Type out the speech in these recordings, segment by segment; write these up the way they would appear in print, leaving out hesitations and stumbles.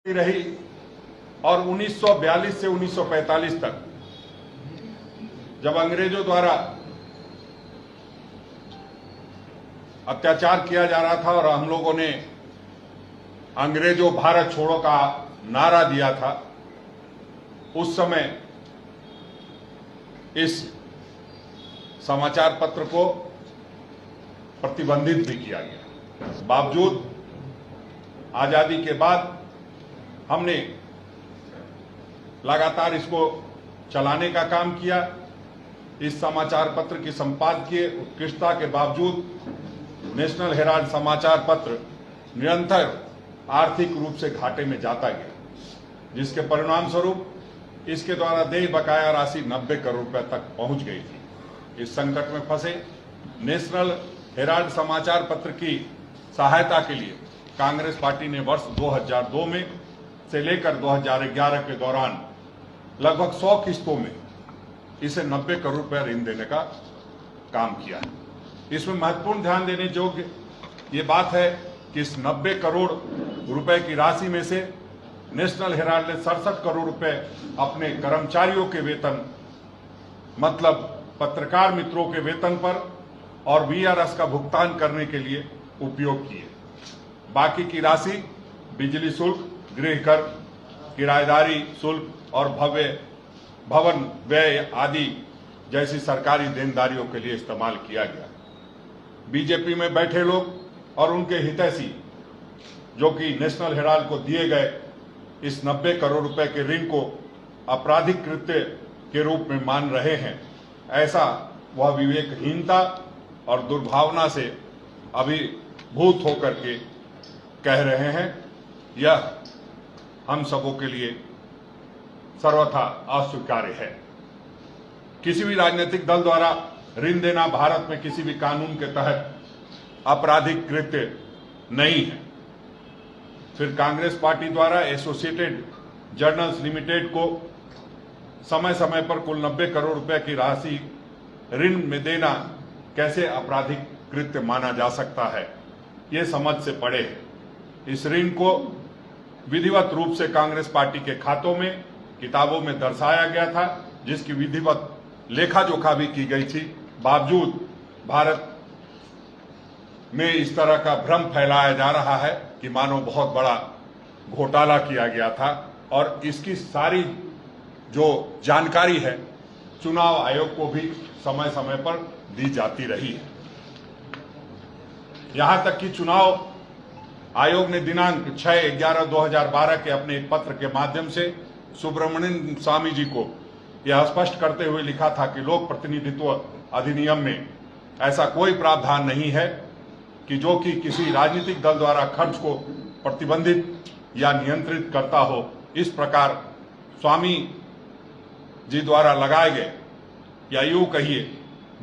रही और 1942 से 1945 तक जब अंग्रेजों द्वारा अत्याचार किया जा रहा था और हम लोगों ने अंग्रेजों भारत छोड़ो का नारा दिया था, उस समय इस समाचार पत्र को प्रतिबंधित भी किया गया। बावजूद आजादी के बाद हमने लगातार इसको चलाने का काम किया। इस समाचार पत्र की संपादकीय उत्कृष्टता के बावजूद नेशनल हेराल्ड समाचार पत्र निरंतर आर्थिक रूप से घाटे में जाता गया, जिसके परिणाम स्वरूप इसके द्वारा देय बकाया राशि 90 करोड़ रुपए तक पहुंच गई थी। इस संकट में फंसे नेशनल हेराल्ड समाचार पत्र की सहायता के लिए कांग्रेस पार्टी ने वर्ष 2002 में से लेकर 2011 के दौरान लगभग 100 किस्तों में इसे 90 करोड़ रुपए ऋण देने का काम किया। इसमें महत्वपूर्ण ध्यान देने योग्य ये बात है कि इस 90 करोड़ रुपए की राशि में से नेशनल हेराल्ड ने 67 करोड़ रुपए अपने कर्मचारियों के वेतन, मतलब पत्रकार मित्रों के वेतन पर और वीआरएस का भुगतान करने के लिए उपयोग किए। बाकी की राशि बिजली शुल्क, गृह कर, किराएदारी शुल्क और भवन व्यय आदि जैसी सरकारी देनदारियों के लिए इस्तेमाल किया गया। बीजेपी में बैठे लोग और उनके हितैषी जो कि नेशनल हेराल्ड को दिए गए इस 90 करोड़ रुपए के ऋण को आपराधिक कृत्य के रूप में मान रहे हैं, ऐसा वह विवेकहीनता और दुर्भावना से अभिभूत होकर के कह रहे हैं। यह हम सबों के लिए सर्वथा अस्वीकार्य है। किसी भी राजनीतिक दल द्वारा ऋण देना भारत में किसी भी कानून के तहत आपराधिक कृत्य नहीं है। फिर कांग्रेस पार्टी द्वारा एसोसिएटेड जर्नल्स लिमिटेड को समय समय पर कुल 90 करोड़ रुपए की राशि ऋण में देना कैसे आपराधिक कृत्य माना जा सकता है, ये समझ से परे है। इस ऋण को विधिवत रूप से कांग्रेस पार्टी के खातों में, किताबों में दर्शाया गया था, जिसकी विधिवत लेखा जोखा भी की गई थी। बावजूद भारत में इस तरह का भ्रम फैलाया जा रहा है कि मानो बहुत बड़ा घोटाला किया गया था, और इसकी सारी जो जानकारी है चुनाव आयोग को भी समय समय पर दी जाती रही है। यहां तक कि चुनाव आयोग ने दिनांक 6/11/2012 के अपने एक पत्र के माध्यम से सुब्रमण्यम स्वामी जी को यह स्पष्ट करते हुए लिखा था कि लोक प्रतिनिधित्व अधिनियम में ऐसा कोई प्रावधान नहीं है कि जो कि किसी राजनीतिक दल द्वारा खर्च को प्रतिबंधित या नियंत्रित करता हो। इस प्रकार स्वामी जी द्वारा लगाए गए, या यूं कहिए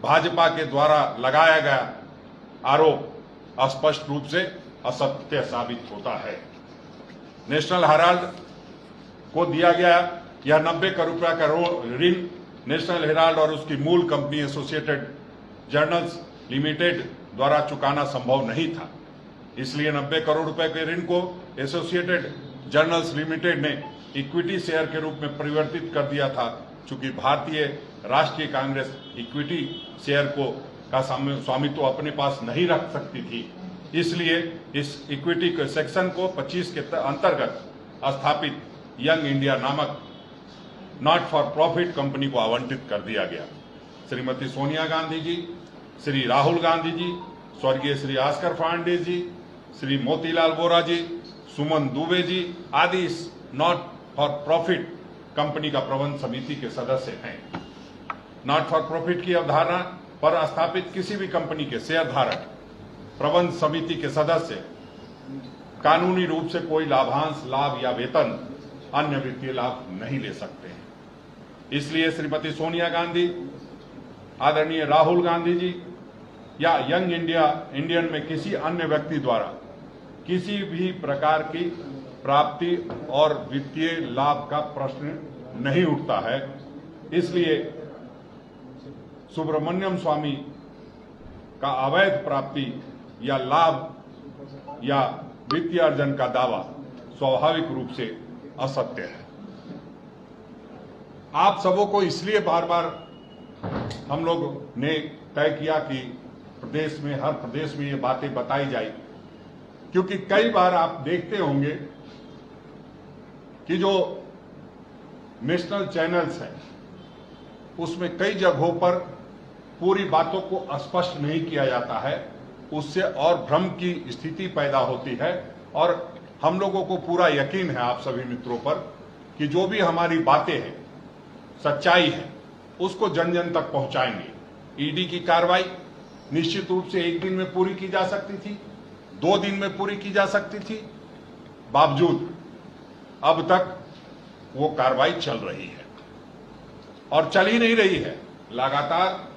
भाजपा के द्वारा लगाया गया आरोप स्पष्ट रूप से असत्य साबित होता है। नेशनल हेराल्ड को दिया गया यह 90 करोड़ रुपया का ऋण नेशनल हेराल्ड और उसकी मूल कंपनी एसोसिएटेड जर्नल्स लिमिटेड द्वारा चुकाना संभव नहीं था। इसलिए 90 करोड़ रुपए के ऋण को एसोसिएटेड जर्नल्स लिमिटेड ने इक्विटी शेयर के रूप में परिवर्तित कर दिया था। चूंकि भारतीय राष्ट्रीय कांग्रेस इक्विटी शेयर को का स्वामित्व अपने पास नहीं रख सकती थी, इसलिए इस इक्विटी के सेक्शन को 25 के अंतर्गत स्थापित यंग इंडिया नामक नॉट फॉर प्रॉफिट कंपनी को आवंटित कर दिया गया। श्रीमती सोनिया गांधी जी, श्री राहुल गांधी जी, स्वर्गीय श्री ऑस्कर फर्नांडिस जी, श्री मोतीलाल वोरा जी, सुमन दुबे जी आदि इस नॉट फॉर प्रॉफिट कंपनी का प्रबंध समिति के सदस्य हैं। नॉट फॉर प्रॉफिट की अवधारणा पर स्थापित किसी भी कंपनी के शेयरधारक प्रबंध समिति के सदस्य कानूनी रूप से कोई लाभांश, लाभ या वेतन, अन्य वित्तीय लाभ नहीं ले सकते हैं। इसलिए श्रीमती सोनिया गांधी, आदरणीय राहुल गांधी जी या यंग इंडियन में किसी अन्य व्यक्ति द्वारा किसी भी प्रकार की प्राप्ति और वित्तीय लाभ का प्रश्न नहीं उठता है। इसलिए सुब्रमण्यम स्वामी का अवैध प्राप्ति या लाभ या वित्तीय अर्जन का दावा स्वाभाविक रूप से असत्य है। आप सबों को इसलिए बार बार हम लोग ने तय किया कि प्रदेश में, हर प्रदेश में ये बातें बताई जाए, क्योंकि कई बार आप देखते होंगे कि जो नेशनल चैनल्स हैं उसमें कई जगहों पर पूरी बातों को स्पष्ट नहीं किया जाता है, उससे और भ्रम की स्थिति पैदा होती है। और हम लोगों को पूरा यकीन है आप सभी मित्रों पर कि जो भी हमारी बातें हैं, सच्चाई है, उसको जन जन तक पहुंचाएंगे। ईडी की कार्रवाई निश्चित रूप से एक दिन में पूरी की जा सकती थी, 2 दिन में पूरी की जा सकती थी, बावजूद अब तक वो कार्रवाई चल रही है और चल ही नहीं रही है। लगातार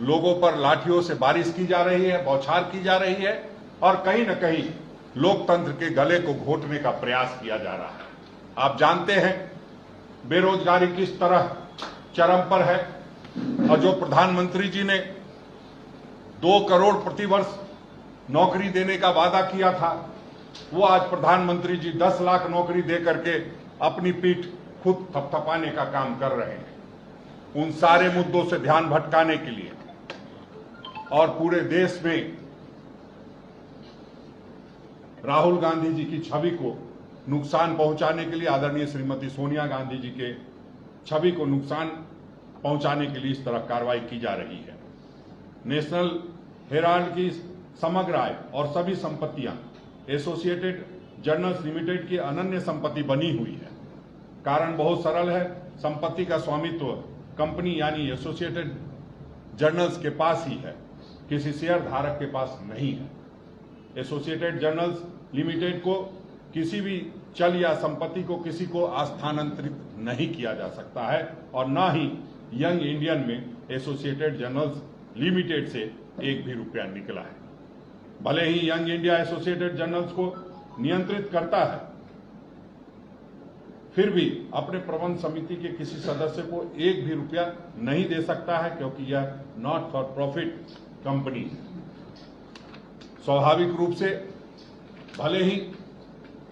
लोगों पर लाठियों से बारिश की जा रही है, बौछार की जा रही है और कहीं न कहीं लोकतंत्र के गले को घोटने का प्रयास किया जा रहा है। आप जानते हैं बेरोजगारी किस तरह चरम पर है और जो प्रधानमंत्री जी ने 2 करोड़ प्रतिवर्ष नौकरी देने का वादा किया था, वो आज प्रधानमंत्री जी 10 लाख नौकरी दे करके अपनी पीठ खुद थपथपाने का काम कर रहे हैं। उन सारे मुद्दों से ध्यान भटकाने के लिए और पूरे देश में राहुल गांधी जी की छवि को नुकसान पहुंचाने के लिए, आदरणीय श्रीमती सोनिया गांधी जी के छवि को नुकसान पहुंचाने के लिए इस तरह कार्रवाई की जा रही है। नेशनल हेराल्ड की समग्र आय और सभी संपत्तियां एसोसिएटेड जर्नल्स लिमिटेड की अनन्य संपत्ति बनी हुई है। कारण बहुत सरल है, संपत्ति का स्वामित्व कंपनी यानी एसोसिएटेड जर्नल्स के पास ही है, किसी शेयर धारक के पास नहीं है। एसोसिएटेड जर्नल्स लिमिटेड को किसी भी चल या संपत्ति को किसी को स्थानांतरित नहीं किया जा सकता है और न ही यंग इंडियन में एसोसिएटेड जर्नल्स लिमिटेड से एक भी रुपया निकला है। भले ही यंग इंडिया एसोसिएटेड जर्नल्स को नियंत्रित करता है, फिर भी अपने प्रबंध समिति के किसी सदस्य को एक भी रुपया नहीं दे सकता है, क्योंकि यह नॉट फॉर प्रॉफिट कंपनी है। स्वाभाविक रूप से भले ही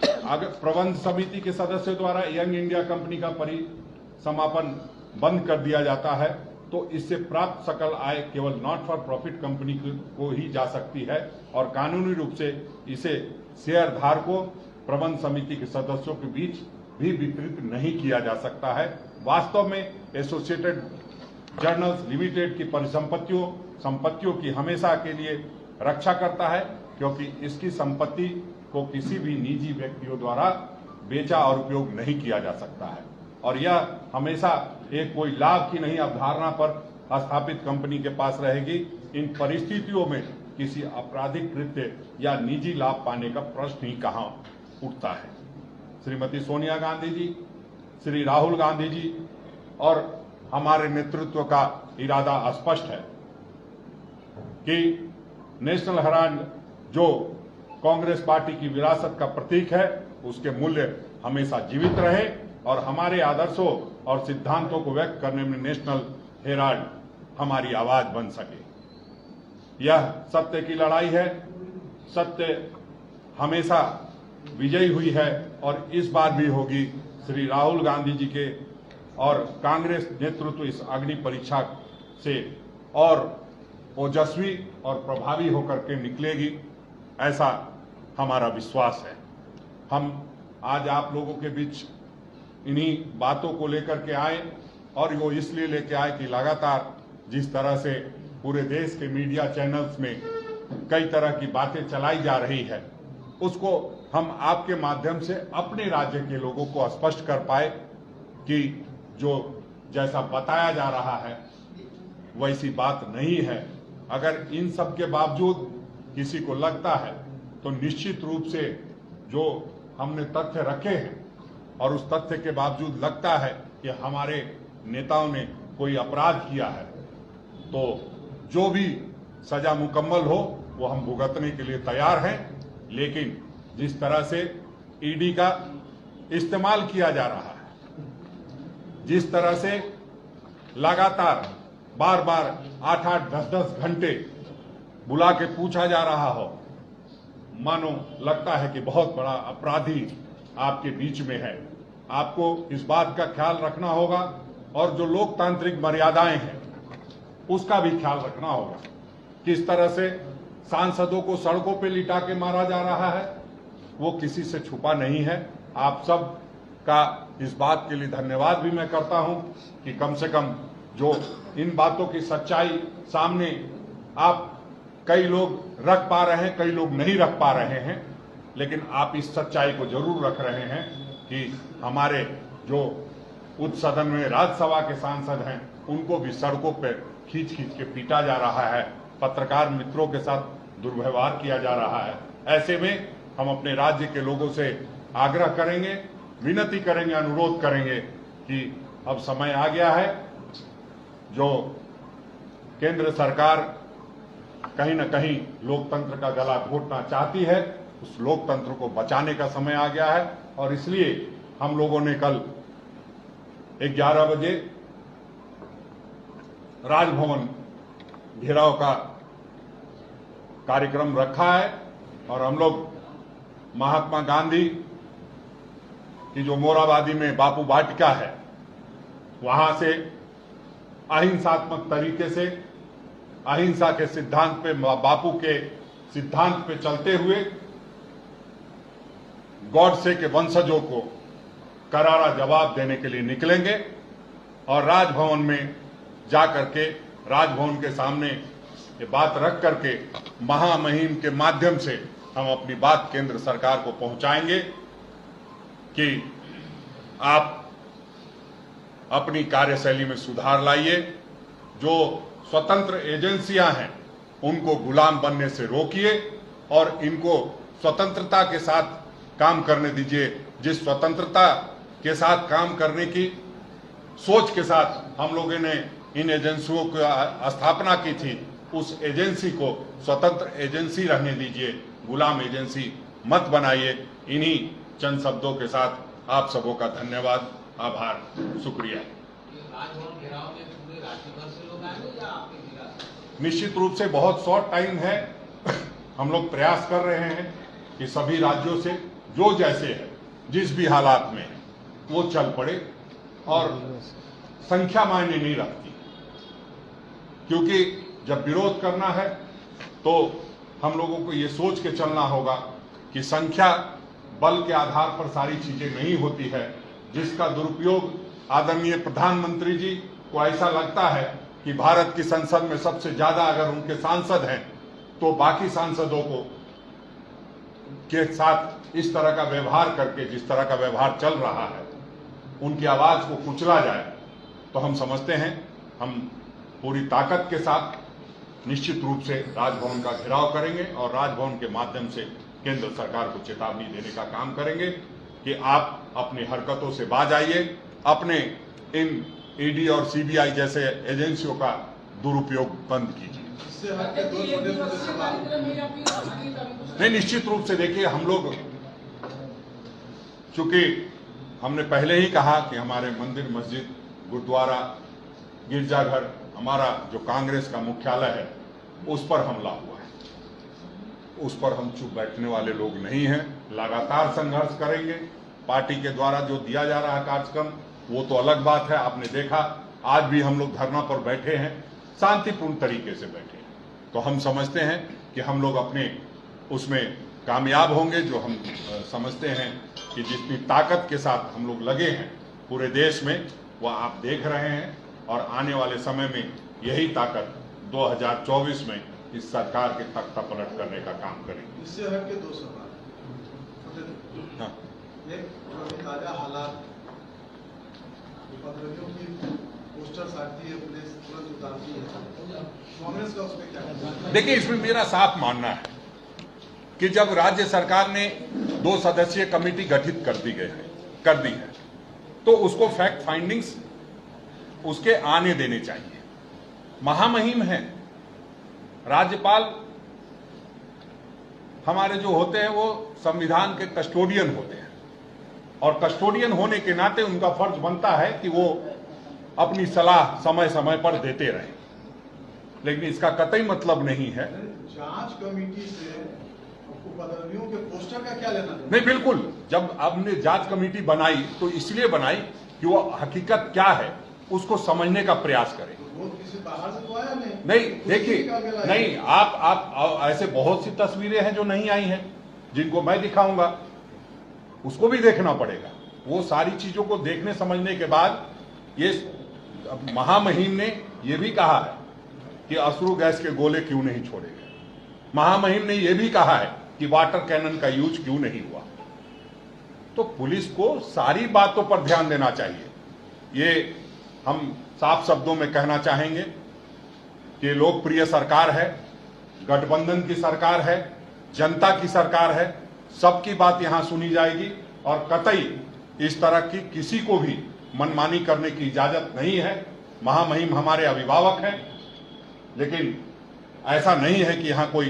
अगर प्रबंध समिति के सदस्यों द्वारा यंग इंडिया कंपनी का परिसमापन बंद कर दिया जाता है, तो इससे प्राप्त सकल आय केवल नॉट फॉर प्रॉफिट कंपनी को ही जा सकती है और कानूनी रूप से इसे शेयर धारकों, प्रबंध समिति के सदस्यों के बीच भी वितरित नहीं किया जा सकता है। वास्तव में एसोसिएटेड जर्नल्स लिमिटेड की संपत्तियों की हमेशा के लिए रक्षा करता है, क्योंकि इसकी संपत्ति को किसी भी निजी व्यक्तियों द्वारा बेचा और उपयोग नहीं किया जा सकता है और यह हमेशा एक कोई लाभ की नहीं अवधारणा पर स्थापित कंपनी के पास रहेगी। इन परिस्थितियों में किसी आपराधिक कृत्य या निजी लाभ पाने का प्रश्न ही कहां उठता है। श्रीमती सोनिया गांधी जी, श्री राहुल गांधी जी और हमारे नेतृत्व का इरादा स्पष्ट है कि नेशनल हेराल्ड जो कांग्रेस पार्टी की विरासत का प्रतीक है, उसके मूल्य हमेशा जीवित रहे और हमारे आदर्शों और सिद्धांतों को व्यक्त करने में नेशनल हेराल्ड हमारी आवाज बन सके। यह सत्य की लड़ाई है, सत्य हमेशा विजयी हुई है और इस बार भी होगी। श्री राहुल गांधी जी के और कांग्रेस नेतृत्व इस अग्नि परीक्षा से और ओजस्वी और प्रभावी होकर के निकलेगी, ऐसा हमारा विश्वास है। हम आज आप लोगों के बीच इन्हीं बातों को लेकर के आए और वो इसलिए लेके आए कि लगातार जिस तरह से पूरे देश के मीडिया चैनल्स में कई तरह की बातें चलाई जा रही है, उसको हम आपके माध्यम से अपने राज्य के लोगों को स्पष्ट कर पाए कि जो जैसा बताया जा रहा है वैसी बात नहीं है। अगर इन सब के बावजूद किसी को लगता है तो निश्चित रूप से जो हमने तथ्य रखे हैं और उस तथ्य के बावजूद लगता है कि हमारे नेताओं ने कोई अपराध किया है, तो जो भी सजा मुकम्मल हो वो हम भुगतने के लिए तैयार हैं। लेकिन जिस तरह से ईडी का इस्तेमाल किया जा रहा है, जिस तरह से लगातार बार बार 8-8, 10-10 घंटे बुला के पूछा जा रहा हो, मानो लगता है कि बहुत बड़ा अपराधी आपके बीच में है। आपको इस बात का ख्याल रखना होगा और जो लोकतांत्रिक मर्यादाएं हैं उसका भी ख्याल रखना होगा। किस तरह से सांसदों को सड़कों पे लिटा के मारा जा रहा है वो किसी से छुपा नहीं है। आप सब का इस बात के लिए धन्यवाद भी मैं करता हूं कि कम से कम जो इन बातों की सच्चाई सामने आप कई लोग रख पा रहे हैं, कई लोग नहीं रख पा रहे हैं, लेकिन आप इस सच्चाई को जरूर रख रहे हैं कि हमारे जो उच्च सदन में राज्यसभा के सांसद हैं उनको भी सड़कों पर खींच खींच के पीटा जा रहा है, पत्रकार मित्रों के साथ दुर्व्यवहार किया जा रहा है। ऐसे में हम अपने राज्य के लोगों से आग्रह करेंगे, विनती करेंगे, अनुरोध करेंगे कि अब समय आ गया है। जो केंद्र सरकार कहीं न कहीं लोकतंत्र का गला घोटना चाहती है, उस लोकतंत्र को बचाने का समय आ गया है और इसलिए हम लोगों ने कल 11 बजे राजभवन घेराव का कार्यक्रम रखा है और हम लोग महात्मा गांधी की जो मोराबादी में बापू वाटिका है वहां से अहिंसात्मक तरीके से अहिंसा के सिद्धांत पे, बापू के सिद्धांत पे चलते हुए गॉडसे के वंशजों को करारा जवाब देने के लिए निकलेंगे और राजभवन में जाकर के राजभवन के सामने ये बात रख करके महामहिम के माध्यम से हम अपनी बात केंद्र सरकार को पहुंचाएंगे कि आप अपनी कार्यशैली में सुधार लाइए। जो स्वतंत्र एजेंसियां हैं उनको गुलाम बनने से रोकिए और इनको स्वतंत्रता के साथ काम करने दीजिए। जिस स्वतंत्रता के साथ काम करने की सोच के साथ हम लोगों ने इन एजेंसियों की स्थापना की थी, उस एजेंसी को स्वतंत्र एजेंसी रहने दीजिए, गुलाम एजेंसी मत बनाइए। इन्हीं चंद शब्दों के साथ आप सबों का धन्यवाद, आभार, शुक्रिया। निश्चित रूप से बहुत शॉर्ट टाइम है। हम लोग प्रयास कर रहे हैं कि सभी राज्यों से जो जैसे है, जिस भी हालात में है वो चल पड़े और संख्या मायने नहीं रखती, क्योंकि जब विरोध करना है तो हम लोगों को ये सोच के चलना होगा कि संख्या बल के आधार पर सारी चीजें नहीं होती है। जिसका दुरुपयोग आदरणीय प्रधानमंत्री जी को ऐसा लगता है कि भारत की संसद में सबसे ज्यादा अगर उनके सांसद हैं तो बाकी सांसदों को के साथ इस तरह का व्यवहार करके, जिस तरह का व्यवहार चल रहा है, उनकी आवाज को कुचला जाए, तो हम समझते हैं हम पूरी ताकत के साथ निश्चित रूप से राजभवन का घेराव करेंगे और राजभवन के माध्यम से केंद्र सरकार को चेतावनी देने का काम करेंगे कि आप अपनी हरकतों से बाज आइए, अपने इन ईडी और सीबीआई जैसे एजेंसियों का दुरुपयोग बंद कीजिए। नहीं, निश्चित रूप से देखिए, हम लोग चूंकि हमने पहले ही कहा कि हमारे मंदिर, मस्जिद, गुरुद्वारा, गिरजाघर, हमारा जो कांग्रेस का मुख्यालय है उस पर हमला हुआ है, उस पर हम चुप बैठने वाले लोग नहीं हैं। लगातार संघर्ष करेंगे। पार्टी के द्वारा जो दिया जा रहा कार्यक्रम वो तो अलग बात है। आपने देखा आज भी हम लोग धरना पर बैठे हैं, शांतिपूर्ण तरीके से बैठे हैं। तो हम समझते हैं कि हम लोग अपने उसमें कामयाब होंगे। जो हम समझते हैं कि जितनी ताकत के साथ हम लोग लगे हैं पूरे देश में, वह आप देख रहे हैं और आने वाले समय में यही ताकत 2024 में इस सरकार के तख्ता पलट करने का काम करेंगे। इससे हट के दो सवाल। हाँ, एक ताजा हालात, विपक्षियों की पोस्टर्स आती है, पुलिस तुरंत उतारती है, कांग्रेस का उसमें क्या? देखिए, इसमें मेरा साफ मानना है कि जब राज्य सरकार ने 2 सदस्यीय कमेटी गठित कर दी है तो उसको फैक्ट फाइंडिंग्स उसके आने देने चाहिए। महामहिम है, राज्यपाल हमारे जो होते हैं वो संविधान के कस्टोडियन होते हैं और कस्टोडियन होने के नाते उनका फर्ज बनता है कि वो अपनी सलाह समय समय पर देते रहें। लेकिन इसका कतई मतलब नहीं है जांच कमेटी से आपको उपद्रवियों के पोस्टर का क्या लेना देना? नहीं, बिल्कुल, जब हमने जांच कमेटी बनाई तो इसलिए बनाई कि वो हकीकत क्या है उसको समझने का प्रयास करें। वो किसी बाहर से तो आया नहीं? नहीं, कुछ देखिए, निकाल के लाए? नहीं, आप ऐसे बहुत सी तस्वीरें हैं जो नहीं आई हैं, जिनको मैं दिखाऊंगा, उसको भी देखना पड़ेगा। वो सारी चीजों को देखने समझने के बाद ये महामहिम ने ये भी कहा है कि अश्रु गैस के गोले क्यों नहीं छोड़े गए। महामहिम ने यह भी कहा है कि वाटर कैनन का यूज क्यों नहीं हुआ। तो पुलिस को सारी बातों पर ध्यान देना चाहिए। ये हम साफ शब्दों में कहना चाहेंगे कि लोकप्रिय सरकार है, गठबंधन की सरकार है, जनता की सरकार है, सबकी बात यहां सुनी जाएगी और कतई इस तरह की किसी को भी मनमानी करने की इजाजत नहीं है। महामहिम हमारे अभिभावक हैं, लेकिन ऐसा नहीं है कि यहां कोई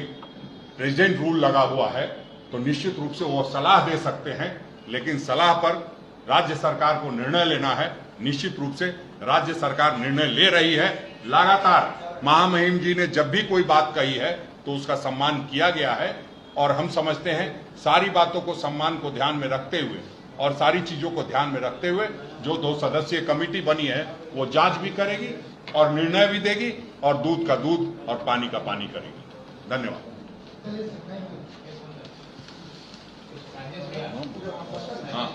प्रेसिडेंट रूल लगा हुआ है, तो निश्चित रूप से वो सलाह दे सकते हैं, लेकिन सलाह पर राज्य सरकार को निर्णय लेना है। निश्चित रूप से राज्य सरकार निर्णय ले रही है। लगातार महामहिम जी ने जब भी कोई बात कही है तो उसका सम्मान किया गया है और हम समझते हैं सारी बातों को सम्मान को ध्यान में रखते हुए और सारी चीजों को ध्यान में रखते हुए जो 2 सदस्यीय कमेटी बनी है वो जांच भी करेगी और निर्णय भी देगी और दूध का दूध और पानी का पानी करेगी। धन्यवाद। हाँ।